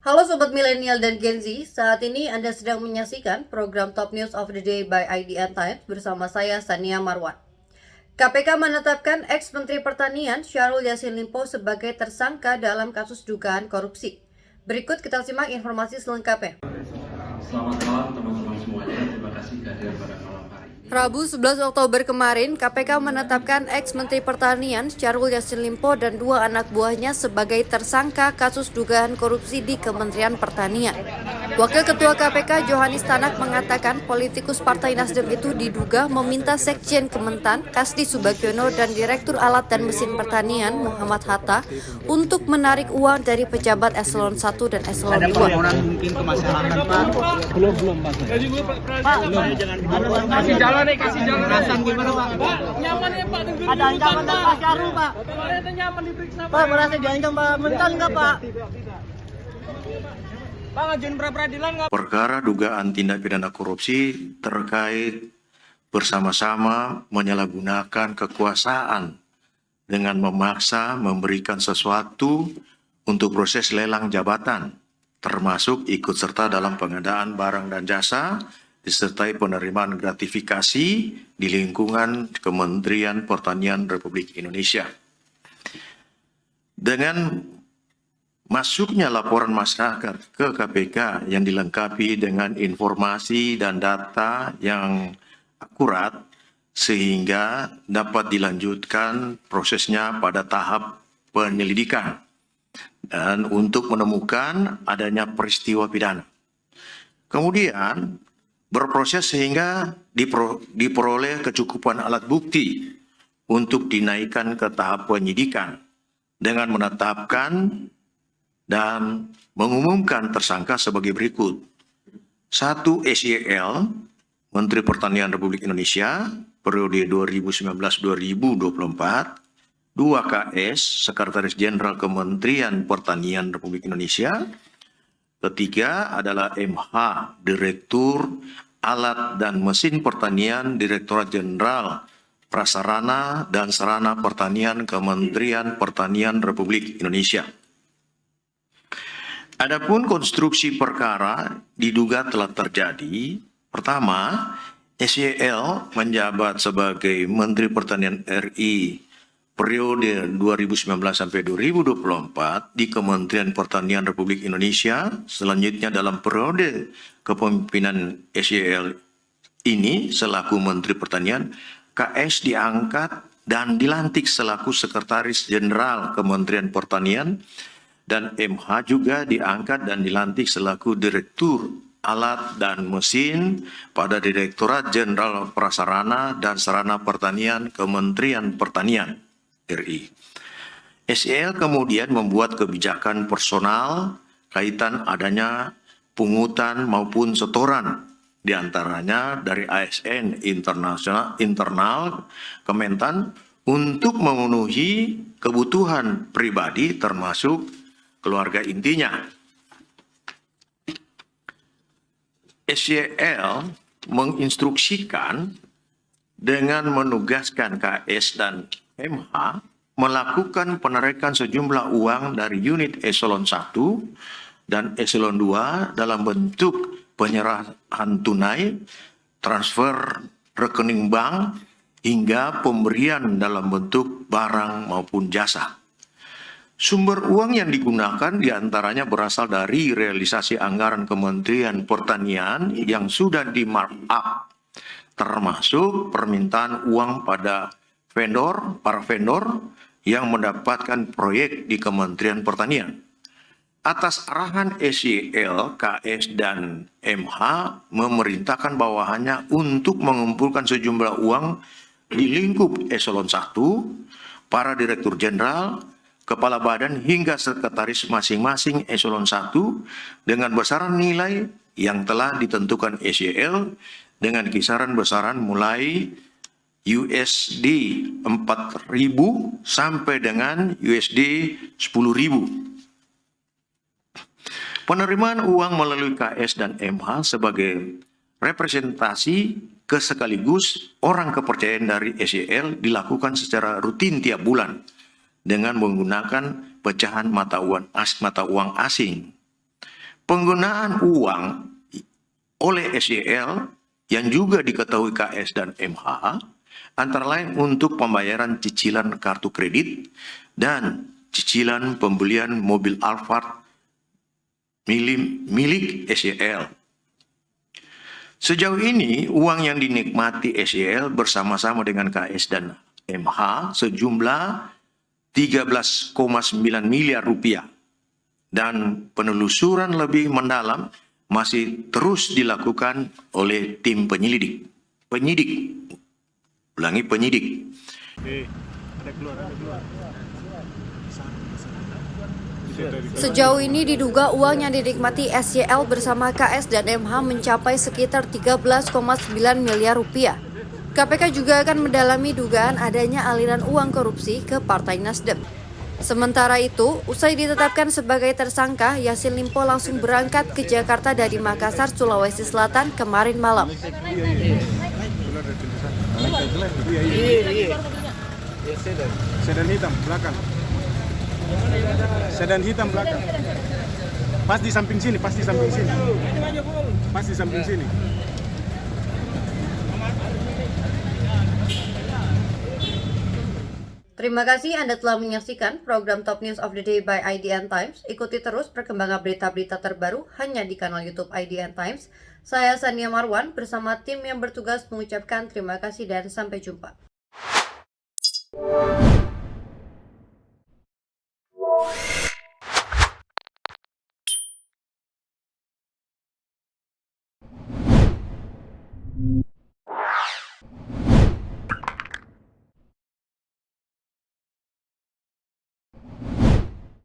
Halo Sobat Milenial dan Gen Z, saat ini Anda sedang menyaksikan program Top News of the Day by IDN Times bersama saya Sania Marwan. KPK menetapkan ex-Menteri Pertanian Syahrul Yassin Limpo sebagai tersangka dalam kasus dugaan korupsi. Berikut kita simak informasi selengkapnya. Selamat malam teman-teman semuanya, terima kasih kehadiran pada malam hari ini. Rabu 11 Oktober kemarin, KPK menetapkan ex-Menteri Pertanian Syahrul Yassin Limpo dan dua anak buahnya sebagai tersangka kasus dugaan korupsi di Kementerian Pertanian. Wakil Ketua KPK Johanis Tanak mengatakan politikus Partai Nasdem itu diduga meminta Sekjen Kementan Kasdi Subagiono dan Direktur Alat dan Mesin Pertanian Muhammad Hatta untuk menarik uang dari pejabat eselon 1 dan eselon 2. Ada permohonan mungkin ke masyarakat, Pak? Belum, Pak. Pak, kasih jalan nih, kasih jalan. Perasaan gimana, Pak? Pak, nyaman ya Pak? Ada ancaman dari Pak Syahrul, Pak. Kemarin itu nyaman diperiksa Pak, merasa diancam Pak Mentan nggak, Pak? Pak, ngajuin pra-peradilan nggak? Perkara dugaan tindak pidana korupsi terkait bersama-sama menyalahgunakan kekuasaan dengan memaksa memberikan sesuatu untuk proses lelang jabatan, termasuk ikut serta dalam pengadaan barang dan jasa, disertai penerimaan gratifikasi di lingkungan Kementerian Pertanian Republik Indonesia. Dengan masuknya laporan masyarakat ke KPK yang dilengkapi dengan informasi dan data yang akurat sehingga dapat dilanjutkan prosesnya pada tahap penyelidikan dan untuk menemukan adanya peristiwa pidana. Kemudian berproses sehingga diperoleh kecukupan alat bukti untuk dinaikkan ke tahap penyidikan dengan menetapkan dan mengumumkan tersangka sebagai berikut. 1. SYL, Menteri Pertanian Republik Indonesia, periode 2019-2024. 2. KS, Sekretaris Jenderal Kementerian Pertanian Republik Indonesia. Ketiga adalah MH, Direktur Alat dan Mesin Pertanian, Direktorat Jenderal Prasarana dan Sarana Pertanian Kementerian Pertanian Republik Indonesia. Adapun konstruksi perkara diduga telah terjadi. Pertama, SYL menjabat sebagai Menteri Pertanian RI periode 2019 sampai 2024 di Kementerian Pertanian Republik Indonesia. Selanjutnya dalam periode kepemimpinan SYL ini selaku Menteri Pertanian, KS diangkat dan dilantik selaku Sekretaris Jenderal Kementerian Pertanian, dan MH juga diangkat dan dilantik selaku Direktur Alat dan Mesin pada Direktorat Jenderal Prasarana dan Sarana Pertanian Kementerian Pertanian RI. SYL kemudian membuat kebijakan personal kaitan adanya pungutan maupun setoran, diantaranya dari ASN internal Kementan untuk memenuhi kebutuhan pribadi termasuk keluarga intinya. SYL menginstruksikan dengan menugaskan KS dan MH melakukan penarikan sejumlah uang dari unit eselon 1 dan eselon 2 dalam bentuk penyerahan tunai, transfer rekening bank, hingga pemberian dalam bentuk barang maupun jasa. Sumber uang yang digunakan diantaranya berasal dari realisasi anggaran Kementerian Pertanian yang sudah di-markup, termasuk permintaan uang pada para vendor yang mendapatkan proyek di Kementerian Pertanian. Atas arahan SYL, KS, dan MH memerintahkan bawahannya untuk mengumpulkan sejumlah uang di lingkup eselon 1, para direktur jenderal, kepala badan hingga sekretaris masing-masing eselon 1 dengan besaran nilai yang telah ditentukan SYL dengan kisaran besaran mulai USD 4.000 sampai dengan USD 10.000. Penerimaan uang melalui KS dan MH sebagai representasi sekaligus orang kepercayaan dari SYL dilakukan secara rutin tiap bulan dengan menggunakan pecahan mata uang asing. penggunaan uang oleh SYL yang juga diketahui KS dan MH antara lain untuk pembayaran cicilan kartu kredit dan cicilan pembelian mobil Alphard milik SYL. Sejauh ini, uang yang dinikmati SYL bersama-sama dengan KS dan MH sejumlah 13,9 miliar rupiah. Dan penelusuran lebih mendalam masih terus dilakukan oleh tim penyidik. Penyidik. Sejauh ini diduga uang yang dinikmati SYL bersama KS dan MH mencapai sekitar 13,9 miliar rupiah. KPK juga akan mendalami dugaan adanya aliran uang korupsi ke Partai Nasdem. Sementara itu, usai ditetapkan sebagai tersangka, Yassin Limpo langsung berangkat ke Jakarta dari Makassar, Sulawesi Selatan kemarin malam. Sedan hitam belakang. Sedan hitam belakang. Pas di samping sini. Terima kasih Anda telah menyaksikan program Top News of the Day by IDN Times. Ikuti terus perkembangan berita-berita terbaru hanya di kanal YouTube IDN Times. Saya Sania Marwan bersama tim yang bertugas mengucapkan terima kasih dan sampai jumpa.